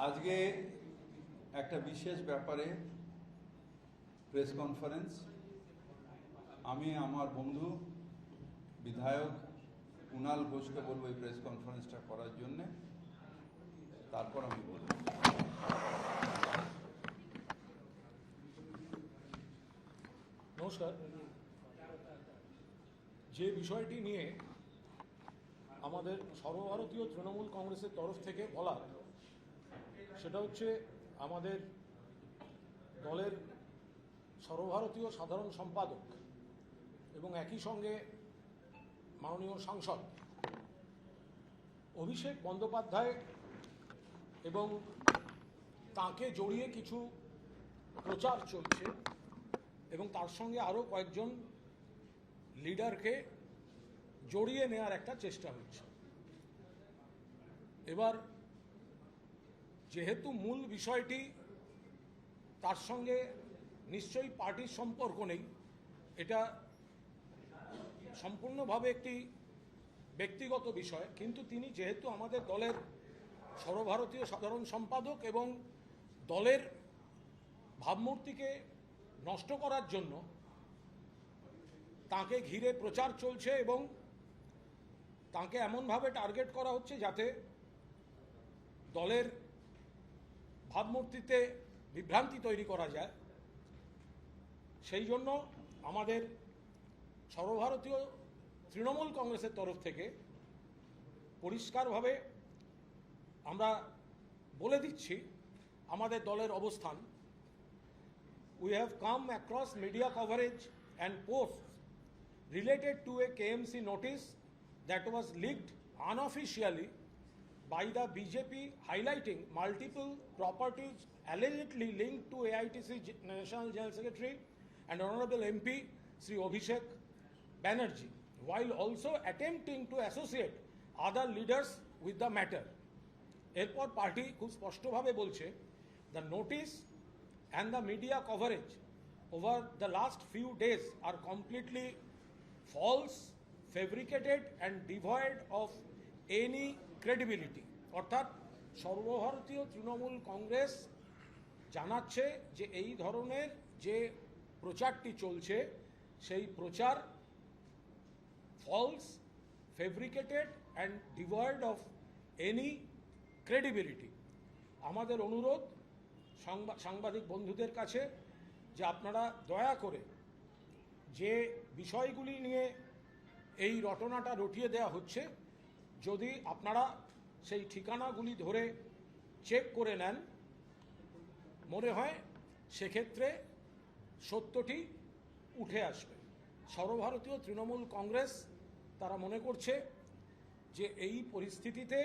আজকে একটা বিশেষ ব্যাপারে প্রেস কনফারেন্স। আমি আমার বন্ধু বিধায়ক কুণাল ঘোষকে বলবো এই প্রেস কনফারেন্সটা করার জন্যে, তারপর আমি বলব। নমস্কার। যে বিষয়টি নিয়ে আমাদের সর্বভারতীয় তৃণমূল কংগ্রেসের তরফ থেকে বলা, সেটা হচ্ছে আমাদের দলের সর্বভারতীয় সাধারণ সম্পাদক এবং একই সঙ্গে মাননীয় সাংসদ অভিষেক বন্দ্যোপাধ্যায় এবং তাকে জড়িয়ে কিছু প্রচার চলছে এবং তার সঙ্গে আরও কয়েকজন লিডারকে জড়িয়ে নেওয়ার একটা চেষ্টা হচ্ছে। এবার যেহেতু মূল বিষয়টি তার সঙ্গে নিশ্চয়ই পার্টির সম্পর্ক নেই, এটা সম্পূর্ণভাবে একটি ব্যক্তিগত বিষয়, কিন্তু তিনি যেহেতু আমাদের দলের সর্বভারতীয় সাধারণ সম্পাদক এবং দলের ভাবমূর্তিকে নষ্ট করার জন্য তাকে ঘিরে প্রচার চলছে এবং তাকে এমনভাবে টার্গেট করা হচ্ছে যাতে দলের ভাবমূর্তিতে বিভ্রান্তি তৈরি করা যায়। সেই জন্য আমাদের সর্বভারতীয় তৃণমূল কংগ্রেসের তরফ থেকে পরিষ্কারভাবে আমরা বলে দিচ্ছি আমাদের দলের অবস্থান। We have come across media coverage and posts related to a KMC notice that was leaked unofficially by the BJP, highlighting multiple properties allegedly linked to AITC National General Secretary and Honorable MP Sri Abhishek Banerjee, while also attempting to associate other leaders with the matter. এরপর party খুব স্পষ্টভাবে বলছে, the notice and the media coverage over the last few days are completely false, fabricated and devoid of any credibility. অর্থাৎ সর্বভারতীয় তৃণমূল কংগ্রেস জানাচ্ছে যে এই ধরনের যে প্রচারটি চলছে সেই প্রচার false, fabricated and devoid of any credibility. আমাদের অনুরোধ সাংবাদিক বন্ধুদের কাছে যে আপনারা দয়া করে যে বিষয়গুলি নিয়ে এই রটনাটা রটিয়ে দেওয়া হচ্ছে, যদি আপনারা সেই ঠিকানাগুলি ধরে চেক করে নেন, মনে হয় সেক্ষেত্রে সত্যটি উঠে আসবে। সর্বভারতীয় তৃণমূল কংগ্রেস তারা মনে করছে যে এই পরিস্থিতিতে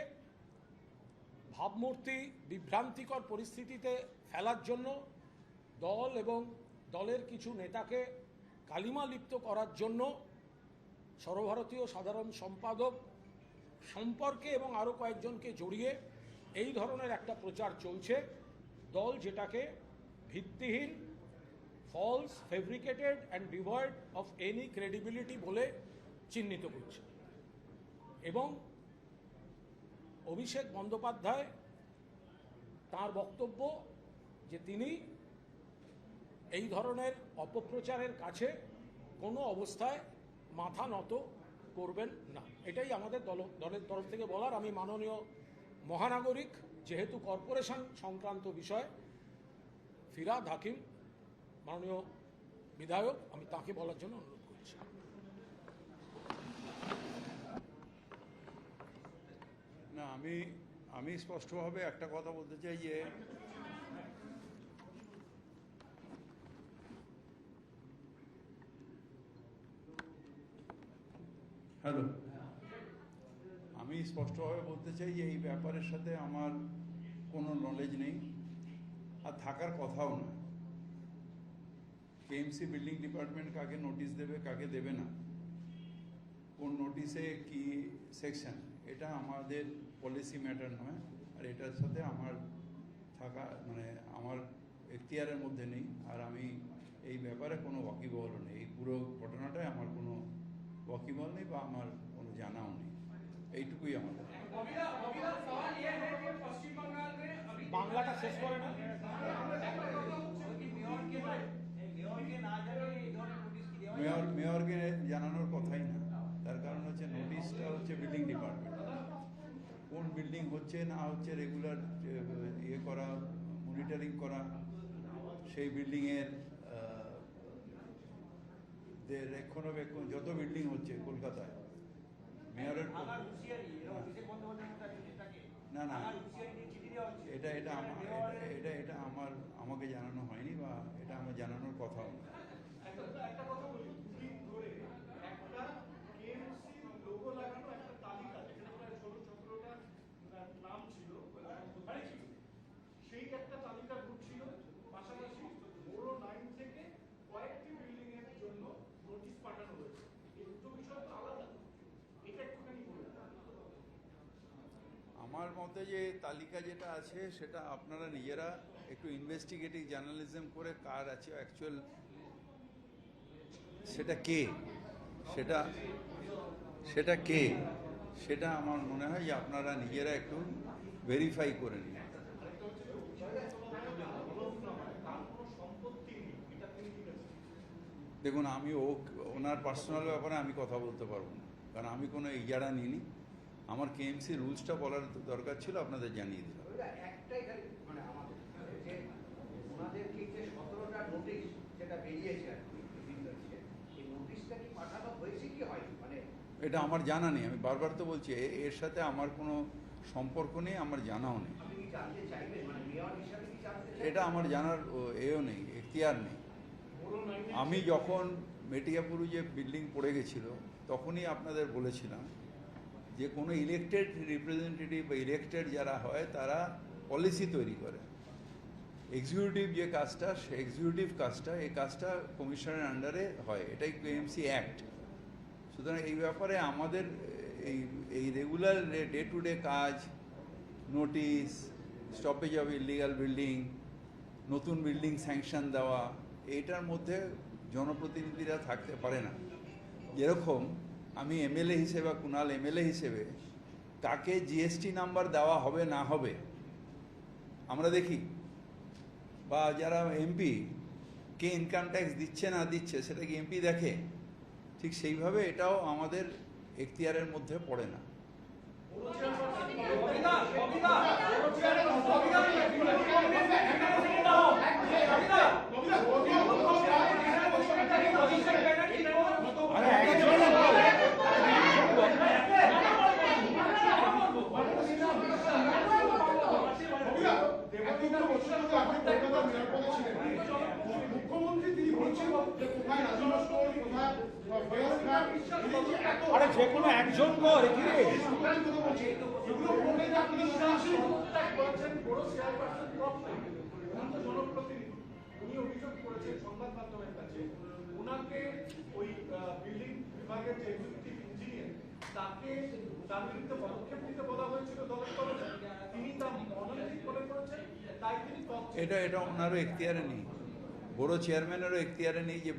ভাবমূর্তি বিভ্রান্তিকর পরিস্থিতিতে ফেলার জন্য দল এবং দলের কিছু নেতাকে কালিমা লিপ্ত করার জন্য সর্বভারতীয় সাধারণ সম্পাদক সম্পর্কে এবং আরও কয়েকজনকে জড়িয়ে এই ধরনের একটা প্রচার চলছে। দল যেটাকে ভিত্তিহীন, false, fabricated and devoid of any credibility বলে চিহ্নিত করছে। এবং অভিষেক বন্দ্যোপাধ্যায় তার বক্তব্য যে তিনি এই ধরনের অপপ্রচারের কাছে কোনো অবস্থায় মাথা নত করবেন না, এটাই আমাদের দলের তরফ থেকে বলার। আমি মাননীয় মহানাগরিক, যেহেতু কর্পোরেশন সংক্রান্ত বিষয়, ফিরহাদ হাকিম মাননীয় বিধায়ক, আমি তাকে বলার জন্য অনুরোধ করছি। না, আমি স্পষ্টভাবে একটা কথা বলতে চাই যে আমি স্পষ্টভাবে বলতে চাই যে এই ব্যাপারের সাথে আমার কোনো নলেজ নেই আর থাকার কথাও না। কেএমসি বিল্ডিং ডিপার্টমেন্ট কাকে নোটিশ দেবে, কাকে দেবে না, কোন নোটিশে কি সেকশন, এটা আমাদের পলিসি ম্যাটার নয়। আর এটার সাথে আমার থাকা আমার এখতিয়ারের মধ্যে নেই। আর আমি এই ব্যাপারে কোনো ওয়াকিবহল নেই। এই পুরো ঘটনাটায় আমার কোনো ওয়াকিবহল নেই বা আমার কোনো জানাও নেই। এইটুকুই আমাদের। বাংলা কথাটা শেষ করে না। মেয়রকে জানানোর কথাই না, তার কারণ হচ্ছে নোটিশটা হচ্ছে বিল্ডিং ডিপার্টমেন্ট, কোন বিল্ডিং হচ্ছে না হচ্ছে রেগুলার ইয়ে করা, মনিটরিং করা, সেই বিল্ডিংয়ের রক্ষণাবেক্ষণ, যত বিল্ডিং হচ্ছে কলকাতায় মেয়রের না না এটা এটা এটা আমাকে জানানো হয়নি বা এটা আমার জানানোর কথাও না। একটা কথা বলি, দুদিন ধরে একটা কেএমসি লোগো লাগানো একটা তালিকা, যেখানে প্রায় 16-17টা নাম ছিল, সেই একটা তালিকা ঘুরছিল। পাশাপাশি বড় লাইন থেকে কয়েকটি বিল্ডিং এর জন্য নোটিশ পাঠানো হয়েছে। এই দুটো বিষয় তো আলাদা, এটা একটুখানি বলুন। আমার মতে যে তালিকা যেটা আছে সেটা আপনারা নিজেরা একটু ইনভেস্টিগেটিভ জার্নালিজম করে কার আছে অ্যাকচুয়াল, সেটা কে, সেটা আমার মনে হয় যে আপনারা নিজেরা একটু ভেরিফাই করে নিন। দেখুন, আমি ওনার পার্সোনাল ব্যাপারে আমি কথা বলতে পারবো না, কারণ আমি কোনো ইজারা নিইনি। আমার কেএমসি রুলসটা বলার দরকার ছিল, আপনাদের জানিয়ে দিলাম। একটাই মানে আমাদের যে ওনাদের কি যে 17টা নোটিশ যেটা বেরিয়েছে আর কি, এই নোটিশটা কি পাঠানো হয়েছে কি হয় মানে এটা আমার জানা নেই, আমি বারবার তো বলছি এর সাথে আমার কোনো সম্পর্ক নেই, আমার জানাও নেই। আপনি কি জানতে চাইবেন, মানে মেয়র হিসাবে কি জানতে চাইবেন? এটা আমার জানার এও নেই, এখতিয়ার নেই। আমি যখন মেটিয়াপুরে যে বিল্ডিং পড়ে গেছিল তখনই আপনাদের বলেছিলাম যে কোনো ইলেকটেড রিপ্রেজেন্টেটিভ বা ইলেকটেড যারা হয় তারা পলিসি তৈরি করে। এক্সিকিউটিভ যে কাজটা, সে এক্সিকিউটিভ কাজটা, এই কাজটা কমিশনের আন্ডারে হয়, এটাই কেএমসি অ্যাক্ট। সুতরাং এই ব্যাপারে আমাদের এই রেগুলার ডে টু ডে কাজ, notice, stoppage of illegal building, নতুন বিল্ডিং স্যাংশন দেওয়া, এইটার মধ্যে জনপ্রতিনিধিরা থাকতে পারে না। যেরকম আমি এমএলএ হিসেবে বা কুণাল এমএলএ হিসেবে কাকে জিএসটি নাম্বার দেওয়া হবে না হবে আমরা দেখি, বা যারা এমপি কে ইনকাম ট্যাক্স দিচ্ছে না দিচ্ছে সেটা কি এমপি দেখে? ঠিক সেইভাবে এটাও আমাদের এখতিয়ারের মধ্যে পড়ে না। মুখ্যমন্ত্রী তিনি বলছেন যে কোথায় রাজীব স্টোর, কোথায় আরে যে কোনো একজন কর কি রে, উনি অভিযোগ করেছেন সংবাদ মাধ্যমের কাছে, ওনাকে ওই বিল্ডিং বিভাগের যে এক্সিকিউটিভ ইঞ্জিনিয়ার তাকে তার বিরুদ্ধে পদক্ষেপ নিতে বলা হয়েছিল দলের তরফে, তিনি তা অনৈতিক মনে করেছেন, তাই তিনি এটা ওনারও এখতিয়ারে নেই, বড় চেয়ারম্যানেরও এখতিয়ারে নেই যে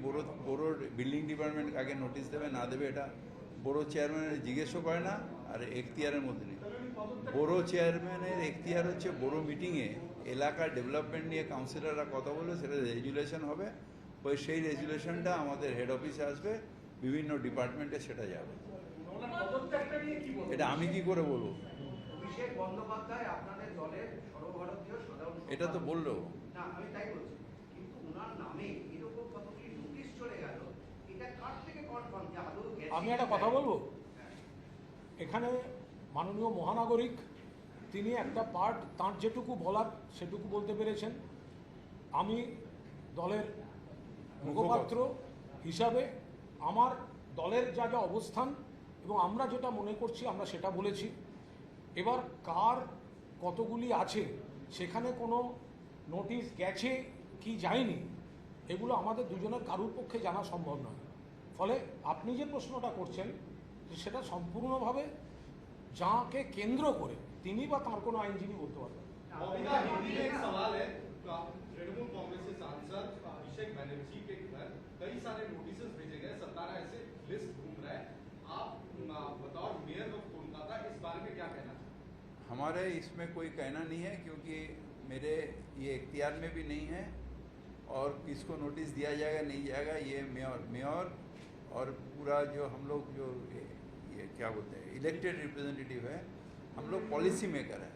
বড় বিল্ডিং ডিপার্টমেন্ট আগে নোটিশ দেবে না দেবে, এটা বড় চেয়ারম্যানের জিজ্ঞেসও করে না, আর এখতিয়ারের মধ্যে নেই। বড় চেয়ারম্যানের এখতিয়ার হচ্ছে বড় মিটিংয়ে এলাকার ডেভেলপমেন্ট নিয়ে কাউন্সিলররা কথা বলবে, সেটা রেজুলেশন হবে, ওই সেই রেজুলেশনটা আমাদের হেড অফিসে আসবে, বিভিন্ন ডিপার্টমেন্টে সেটা যাবে। এটা আমি কি করে বলবো? অভিষেক বন্দ্যোপাধ্যায় আপনাদের দলের সর্বভারতীয় সাধারণ, এটা তো বললো না আমি তাই বলছি, কিন্তু ওনার নামে এরকম কতগুলি নোটিশ চলে গেল, এটা কার থেকে কনফার্ম যে আদৌ গেছে? আমি একটা কথা বলবো, এখানে মাননীয় মহানাগরিক তিনি একটা পার্ট, তার যেটুকু বলার সেটুকু বলতে পেরেছেন। আমি দলের মুখপাত্র হিসাবে আমার দলের যা যা অবস্থান এবং আমরা যেটা মনে করছি আমরা সেটা বলেছি। এবার কার কতগুলি আছে, সেখানে কোনো নোটিশ গেছে কি যায়নি, এগুলো আমাদের দুজনের কারুর পক্ষে জানা সম্ভব নয়। ফলে আপনি যে প্রশ্নটা করছেন সেটা সম্পূর্ণভাবে যাকে কেন্দ্র করে তিনি বা তার কোনো আইনজীবী বলতে পারবেন। एक सवाल है, तृणमूल कांग्रेस के सांसद अभिषेक बनर्जी के घर कई सारे नोटिसेस भेजे गए, 17 ऐसे लिस्ट घूम रहा है, आप बतौर मेयर ऑफ कोलकाता इस बारे में क्या कहना चाहते हैं? हमारे इसमें कोई कहना नहीं है, क्योंकि मेरे ये इख्तियार में भी नहीं है, और किसको नोटिस दिया जाएगा नहीं जाएगा ये मेयर और पूरा जो हम लोग जो ये क्या बोलते हैं इलेक्टेड रिप्रेजेंटेटिव है, हम लोग पॉलिसी मेकर है,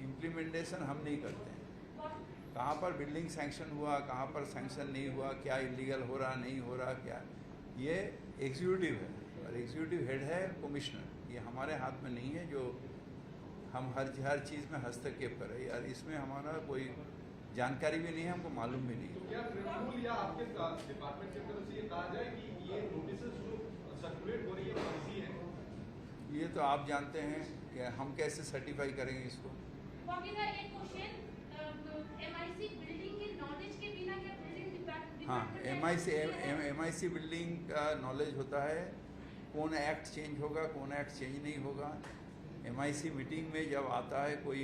इम्प्लीमेंटेशन हम नहीं करते हैं। कहाँ पर बिल्डिंग सैंक्शन हुआ, कहाँ पर सैंक्शन नहीं हुआ, क्या इलीगल हो रहा नहीं हो रहा, क्या ये एग्जीक्यूटिव है, और एग्जीक्यूटिव हेड है कमिश्नर, ये हमारे हाथ में नहीं है जो हम हर चीज़ में हस्तक्षेप करें। यार इसमें हमारा कोई जानकारी भी नहीं है, हमको मालूम भी नहीं है। क्या तृणमूल या आपके डिपार्टमेंट की तरफ से ये कहा जाए कि ये नोटिसेस जो सर्कुलेट हो रही है फर्जी है? ये तो आप जानते हैं कि हम कैसे सर्टिफाई करेंगे इसको। हाँ, MIC बिल्डिंग का नॉलेज होता है, कौन एक्ट चेंज होगा कौन एक्ट चेंज नहीं होगा। MIC मीटिंग में जब आता है कोई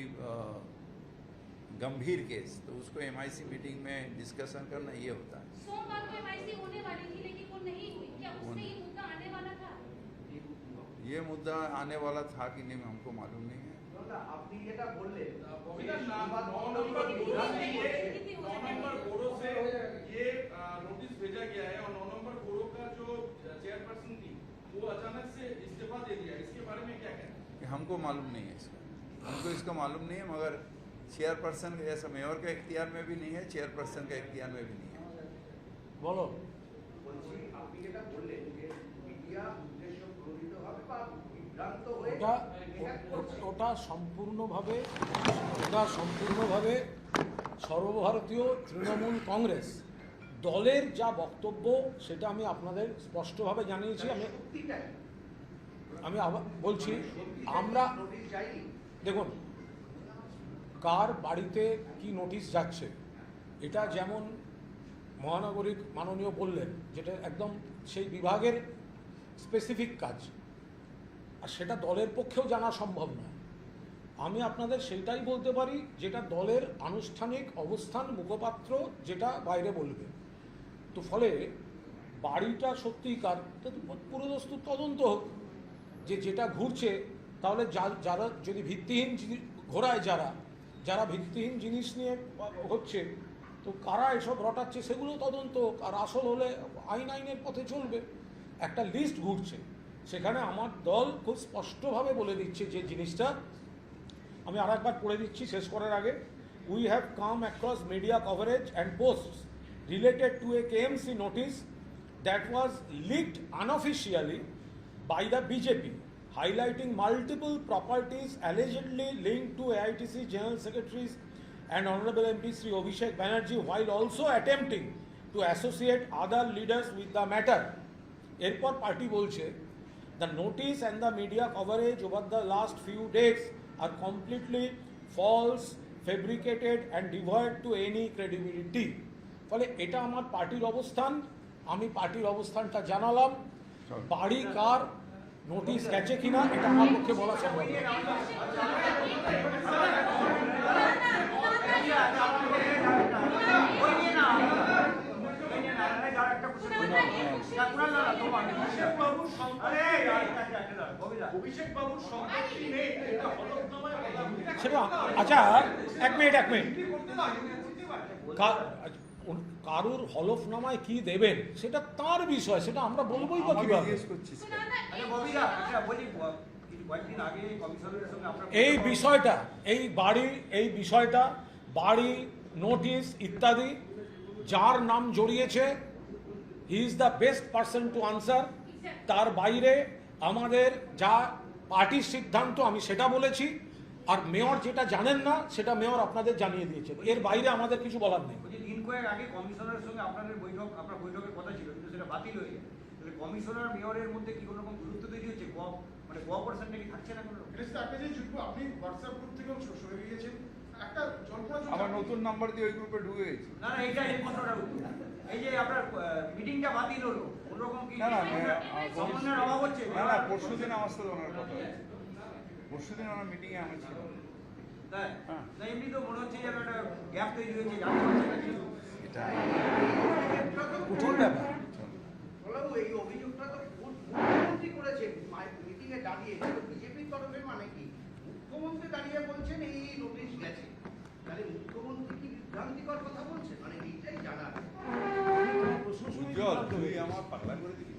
गंभीर केस तो उसको MIC मीटिंग में डिस्कशन करना ये होता है। सोमवार को MIC होने वाली थी लेकिन वो नहीं हुई, क्या उसमें ये मुद्दा आने वाला था? ये मुद्दा आने वाला था कि नहीं हमको मालूम नहीं है। আপনি যেটা বললেন नवंबर बोरो से ये नोटिस भेजा गया है और 9 नंबर बोरो का जो चेयरपर्सन थी वो अचानक से इस्तीफा दे दिया, इसके बारे में क्या कहना है? हमको मालूम नहीं है इसका, हमको इसका मालूम नहीं है, मगर चेयरपर्सन ऐसा मेयर का इख्तियार में भी नहीं है, चेयरपर्सन का इख्तियार में भी नहीं है। বলো। বলছি আপনি যেটা বললেন যে মিডিয়া উদ্দেশ্য প্রণোদিতভাবে বা বিভ্রান্ত হয়ে ওটা সম্পূর্ণভাবে সর্বভারতীয় তৃণমূল কংগ্রেস দলের যা বক্তব্য সেটা আমি আপনাদের স্পষ্টভাবে জানিয়েছি। আমি আবার বলছি, আমরা নোটিশ যায়নি। দেখুন কার বাড়িতে কি নোটিশ যাচ্ছে এটা যেমন মহানগরিক মাননীয় বললেন, যেটা একদম সেই বিভাগের স্পেসিফিক কাজ, আর সেটা দলের পক্ষেও জানা সম্ভব নয়। আমি আপনাদের সেইটাই বলতে পারি যেটা দলের আনুষ্ঠানিক অবস্থান মুখপাত্র যেটা বাইরে বলবে। তো ফলে বাড়িটা সত্যিকার পুরোদস্তুর তদন্ত হোক, যে যেটা ঘুরছে তাহলে যারা যদি ভিত্তিহীন ঘোরায় যারা ভিত্তিহীন জিনিস নিয়ে হচ্ছে, তো কারা এসব রটাচ্ছে সেগুলো তদন্ত হোক, আর আসল হলে আইনের পথে চলবে। একটা লিস্ট ঘুরছে, সেখানে আমার দল খুব স্পষ্টভাবে বলে দিচ্ছে যে জিনিসটা, আমি আর একবার পড়ে দিচ্ছি শেষ করার আগে। We have come across media coverage and posts related to a KMC notice that was leaked unofficially by the BJP, highlighting multiple properties allegedly linked to AITC General Secretaries and Honorable MP Sri Abhishek Banerjee, while also attempting to associate other leaders with the matter. Erpor party bolche, the notice and the media coverage over the last few days are completely false, fabricated and devoid to any credibility. ফলে এটা আমার পার্টির অবস্থান, আমি পার্টির অবস্থানটা জানালাম। বাড়ি কার নোটিশ গেছে কিনা এটা আমার পক্ষে বলা সম্ভব নয়। অভিষেক বাবুর সম্পত্তি নেই, এটা হলফনামায় বলা হয়েছে। সেটা আচ্ছা এক মিনিট কারুর হলফনামায় কি দেবেন সেটা তার বিষয়, সেটা আমরা বলবোই বা কিভাবে। এই বিষয়টা বাড়ি নোটিশ ইত্যাদি যার নাম জড়িয়েছে he is the best person to answer. তার বাইরে আমাদের যা পার্টির সিদ্ধান্ত আমি সেটা বলেছি, আর মেয়র যেটা জানেন না সেটা মেয়র আপনাদের জানিয়ে দিয়েছে, এর বাইরে আমাদের কিছু বলার নেই। দিন কয়েক আগে কমিশনারের সঙ্গে আপনার বৈঠকের কথা ছিল কিন্তু সেটা বাতিল হয়ে গেছে। তাহলে কমিশনার মেয়রের মধ্যে কি কোনো রকম গুরুত্ব তৈরি হচ্ছে, মানে কোঅপারেশনটা কি থাকছে না কোনো? একটা যে যুক্ত আপনি হোয়াটসঅ্যাপ গ্রুপ থেকেও সরে গিয়েছেন, একটা জল্পনা আমার নতুন নাম্বার দিয়ে ওই গ্রুপে ঢুকে গেছি। না এইটা এই প্রশ্নটার উত্তর, এই যে আপনার মিটিংটা বাতিল হলো কোনোরকম কি সমন্বয়ের অভাব হচ্ছে? না পরশুদিন আমার সাথে ওনার কথা হয়েছে, পরশুদিন ওনার মিটিংয়ে আমি ছিলাম। তাই না, এমনি তো মনে হচ্ছে যে একটা গ্যাপ তৈরি হয়েছে, জানতে পারছি না কিছু। এটা কঠিন ব্যাপার। বলবো এই অভিযোগটা তো মুখ্যমন্ত্রী করেছেন মিটিং এ দাঁড়িয়ে, বিজেপির তরফে মানে কি মুখ্যমন্ত্রী দাঁড়িয়ে বলছেন এই নোটিশ গেছে, তাহলে মুখ্যমন্ত্রী চল তুই আমার পাগলা করে দিবি